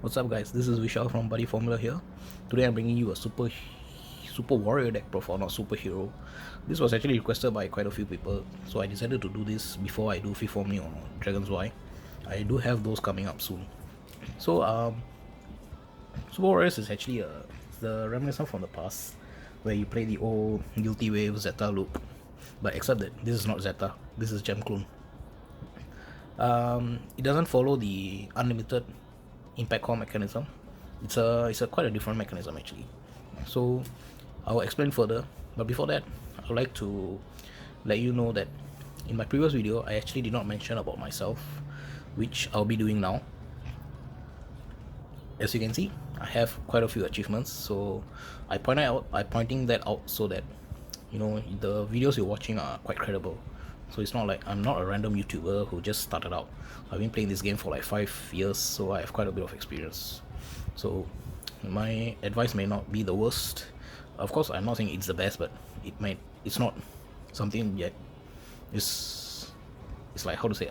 What's up guys, this is Vishal from Buddy Formula here. Today I'm bringing you a super warrior deck profile, not superhero. This was actually requested by quite a few people, so I decided to do this before I do Fifth Omni or Dragon's Y. I do have those coming up soon. So Super Warriors is actually the reminiscent from the past, where you play the old Guilty Wave Zeta loop, but except that this is not Zeta, this is Gem Clone. It doesn't follow the unlimited impact core mechanism. It's a quite a different mechanism actually. So I'll explain further, but before that I'd like to let you know that in my previous video I actually did not mention about myself, which I'll be doing now. As you can see, I have quite a few achievements, so I'm pointing that out so that you know the videos you're watching are quite credible. So it's not like I'm not a random YouTuber who just started out. I've been playing this game for like 5 years, so I have quite a bit of experience. So my advice may not be the worst. Of course, I'm not saying it's the best, but it's not something yet. It's like, how to say,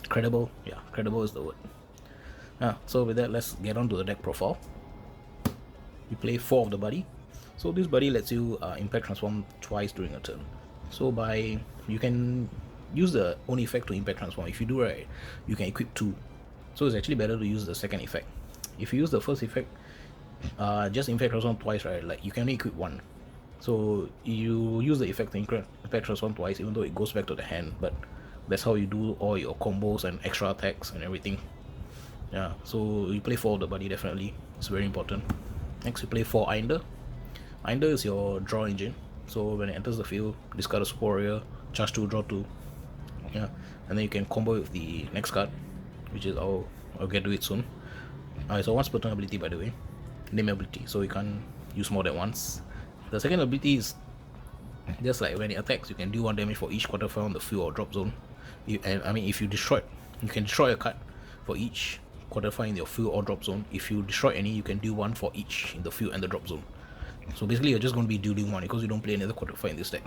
credible. Yeah, credible is the word. So with that, let's get on to the deck profile. You play 4 of the buddy. So this buddy lets you impact transform twice during a turn. So you can use the own effect to impact transform. If you do right, you can equip 2. So it's actually better to use the second effect. If you use the first effect, just impact transform twice, right? Like you can only equip 1. So you use the effect to impact transform twice, even though it goes back to the hand. But that's how you do all your combos and extra attacks and everything. Yeah. So you play 4 of the buddy, definitely. It's very important. Next, you play 4 Einder. Einder is your draw engine. So when it enters the field, discard a Super Warrior, charge 2, draw 2. Yeah, and then you can combo with the next card, which is I'll get to it soon. It's a once per turn ability, by the way, name ability, so you can't use more than once. The second ability is just like when it attacks, you can do 1 damage for each quarterfire on the field or drop zone. If you destroy, you can destroy a card for each quarterfire in your field or drop zone. If you destroy any, you can do 1 for each in the field and the drop zone. So basically, you're just going to be dealing 1 because you don't play another quarterfire in this deck.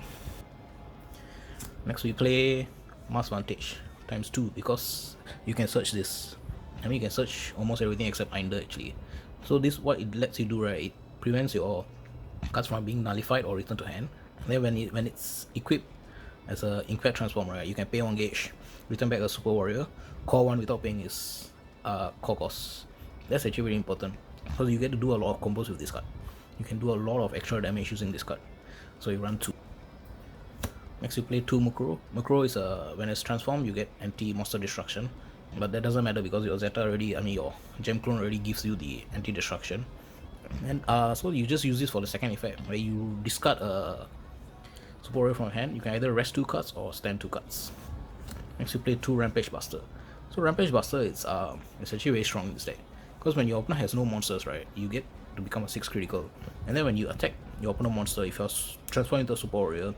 Next, we play Vantage times 2 because you can search this. You can search almost everything except Einder actually. So this, what it lets you do, right? It prevents your cards from being nullified or returned to hand. And then when it's equipped as a impact transform, right, you can pay 1 gauge, return back a Super Warrior, call 1 without paying his core cost. That's actually very important because you get to do a lot of combos with this card. You can do a lot of extra damage using this card. So you run 2. Next, you play 2 Mukuro. Mukuro is when it's transformed, you get anti-monster destruction, but that doesn't matter because your Zeta already, your Gem Clone already gives you the anti-destruction. And so you just use this for the second effect, where you discard a Super Warrior from your hand. You can either rest 2 cards or stand 2 cards. Next, you play 2 Rampage Buster. So Rampage Buster it's actually very strong in this deck because when your opponent has no monsters, right, you get to become a 6 critical, and then when you attack your opponent monster, if you're transformed into a Super Warrior,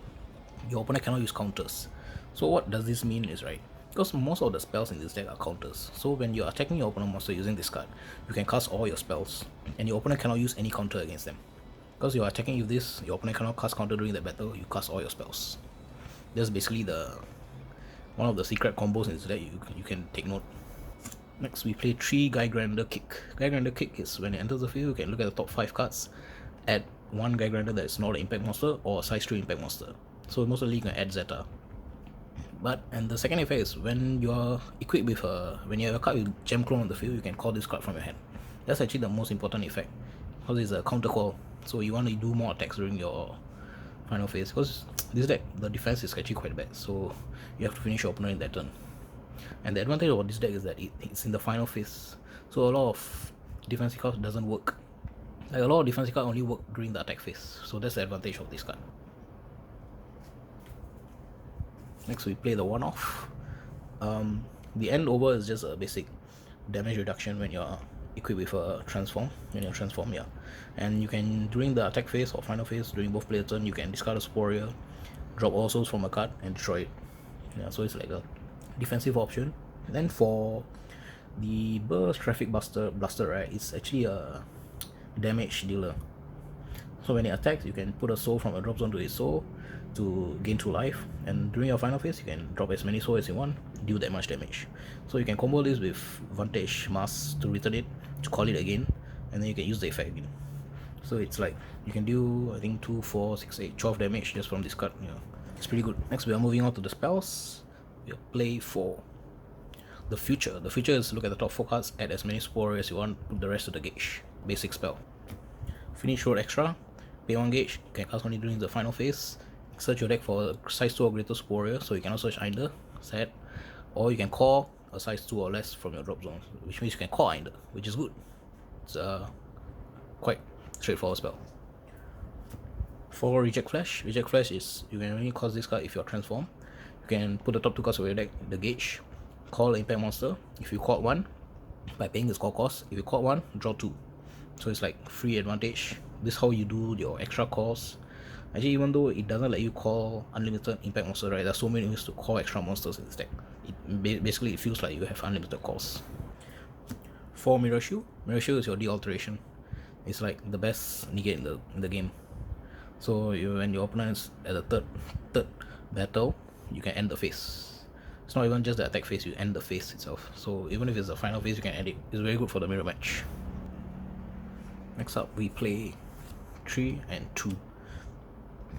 your opponent cannot use counters. So what does this mean is, right, because most of the spells in this deck are counters, so when you're attacking your opponent monster using this card, you can cast all your spells and your opponent cannot use any counter against them. Because you're attacking with this, your opponent cannot cast counter during that battle, you cast all your spells. That's basically one of the secret combos in this deck you can take note. Next, we play 3 Guy Grinder Kick. Guy Grinder Kick is when it enters the field, you can look at the top 5 cards, add 1 Guy Grinder that is not an impact monster or a size 3 impact monster. So mostly you can add Zeta. And the second effect is when you are equipped with when you have a card with Gem Clone on the field, you can call this card from your hand. That's actually the most important effect because it's a counter call. So you want to do more attacks during your final phase because this deck, the defense is actually quite bad. So you have to finish your opponent in that turn. And the advantage of this deck is that it's in the final phase, so a lot of defensive cards doesn't work. Like a lot of defensive cards only work during the attack phase, so that's the advantage of this card. Next, we play the one-off. The end over is just a basic damage reduction when you're equipped with a transform. Yeah. And you can, during the attack phase or final phase, during both player turn, you can discard a Super Warrior, drop all souls from a card, and destroy it. Yeah, so it's like a defensive option. And then for the Burst Traffic Buster, right, it's actually a damage dealer. So when it attacks, you can put a soul from a drop zone to its soul to gain 2 life, and during your final phase you can drop as many soul as you want, deal that much damage. So you can combo this with Vantage Mask to return it, to call it again, and then you can use the effect again. So it's like you can do, I think, 2, 4, 6, 8, 12 damage just from this card. Yeah, it's pretty good. Next we are moving on to the spells. We'll play for the future. The future is look at the top 4 cards, add as many Super Warrior as you want, put the rest to the gauge. Basic spell. Finish road extra, pay 1 gauge, you can cast only during the final phase. Search your deck for a size 2 or greater Super Warrior, so you cannot search Einder, sad. Or you can call a size 2 or less from your drop zone, which means you can call Einder, which is good. It's quite straightforward spell. For Reject Flash is you can only cast this card if you're transformed. You can put the top 2 cards of your deck, the gauge, call an impact monster. If you caught 1, by paying the score cost, if you caught 1, draw 2. So it's like free advantage. This is how you do your extra calls. Actually, even though it doesn't let you call unlimited impact monster, right, there's so many ways to call extra monsters in this deck. Basically it feels like you have unlimited calls. For Mirror Shield is your de-alteration. It's like the best negate in the game. So when your opponent is at the third battle, you can end the phase. It's not even just the attack phase, you end the phase itself. So even if it's the final phase, you can end it. It's very good for the mirror match. Next up, we play 3 and 2.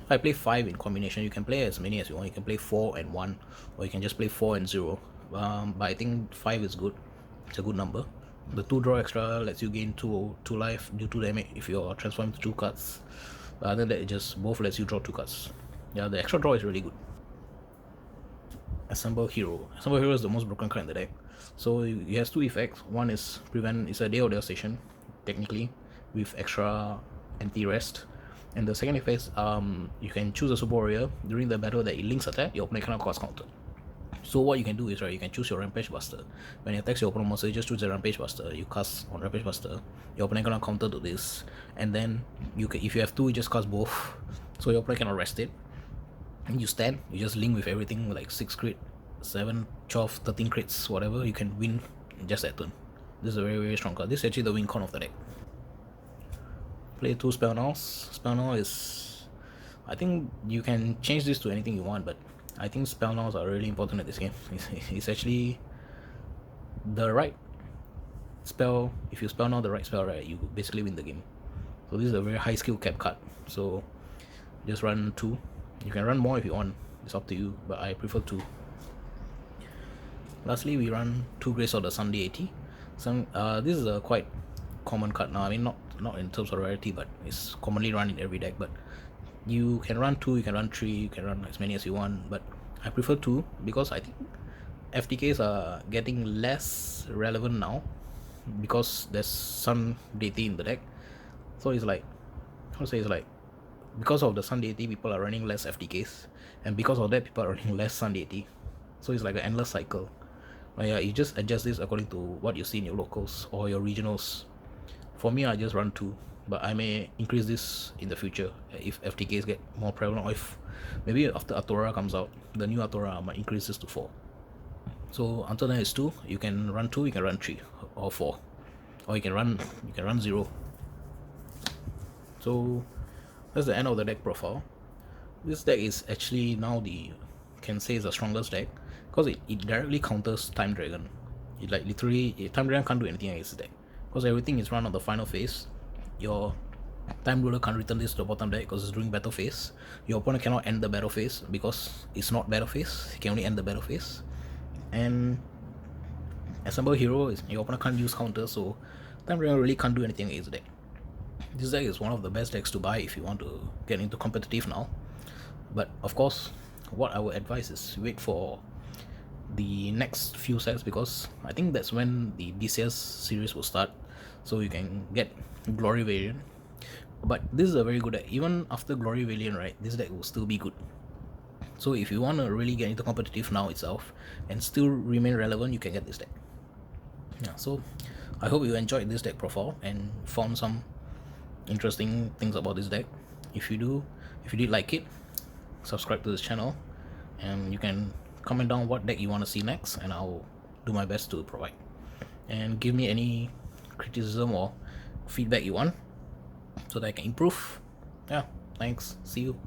If I play 5 in combination, you can play as many as you want. You can play 4 and 1, or you can just play 4 and 0. But I think 5 is good. It's a good number. The 2 draw extra lets you gain 2 life, do 2 damage if you're transformed to 2 cards. But other than that, it just both lets you draw 2 cards. Yeah, the extra draw is really good. Assemble Hero. Assemble Hero is the most broken card in the deck. So it has 2 effects. One is prevent, it's a Day of Devastation, technically, with extra anti-rest. And the second effect is you can choose a Super Warrior during the battle that it links attack, your opponent cannot cast counter. So what you can do is, right, you can choose your Rampage Buster. When it attacks your opponent monster, you just choose the Rampage Buster. You cast on Rampage Buster, your opponent cannot counter to this, and then you can, if you have 2, you just cast both, so your opponent cannot rest it. And you stand, you just link with everything like 6 crit, 7, 12, 13 crits, whatever, you can win just that turn. This is a very, very strong card. This is actually the win con of the deck. Play 2 Spell Nows. Spell Now is, I think you can change this to anything you want, but I think Spell Nows are really important in this game. It's actually the right spell. If you spell now the right spell, right, you basically win the game. So this is a very high skill cap card. So just run 2. You can run more if you want, it's up to you, but I prefer 2. Lastly, we run 2 Grace of the Sun Deity. This is a quite common card now. I mean, not in terms of rarity, but it's commonly run in every deck. But you can run 2, you can run 3, you can run as many as you want, but I prefer 2 because I think FTKs are getting less relevant now because there's Sun Deity in the deck. So it's like, how to say, it's like because of the Sun Deity, people are running less FTKs, and because of that, people are running less Sun Deity. So it's like an endless cycle. But yeah, you just adjust this according to what you see in your locals or your regionals. For me, I just run 2, but I may increase this in the future if FTKs get more prevalent, or if maybe after Atora comes out, the new Atora, I might increase this to 4. So until then it's 2. You can run 2, you can run 3 or 4, or you can run 0. So that's the end of the deck profile. This deck is actually now can say is the strongest deck because it directly counters Time Dragon. It like literally, Time Dragon can't do anything against this deck because everything is run on the final phase. Your Time Ruler can't return this to the bottom deck because it's during battle phase. Your opponent cannot end the battle phase because it's not battle phase. He can only end the battle phase. And Assemble Hero is your opponent can't use counter, so Time Dragon really can't do anything against the deck. This deck is one of the best decks to buy if you want to get into competitive now. But of course, what I would advise is wait for the next few sets, because I think that's when the DCS series will start, so you can get Glory Variant. But this is a very good deck. Even after Glory Variant, right, this deck will still be good. So if you want to really get into competitive now itself and still remain relevant, you can get this deck. Yeah, so I hope you enjoyed this deck profile and found some interesting things about this deck. If you did like it, subscribe to this channel, and you can comment down what deck you want to see next, and I'll do my best to provide. And give me any criticism or feedback you want so that I can improve. Yeah, thanks. See you.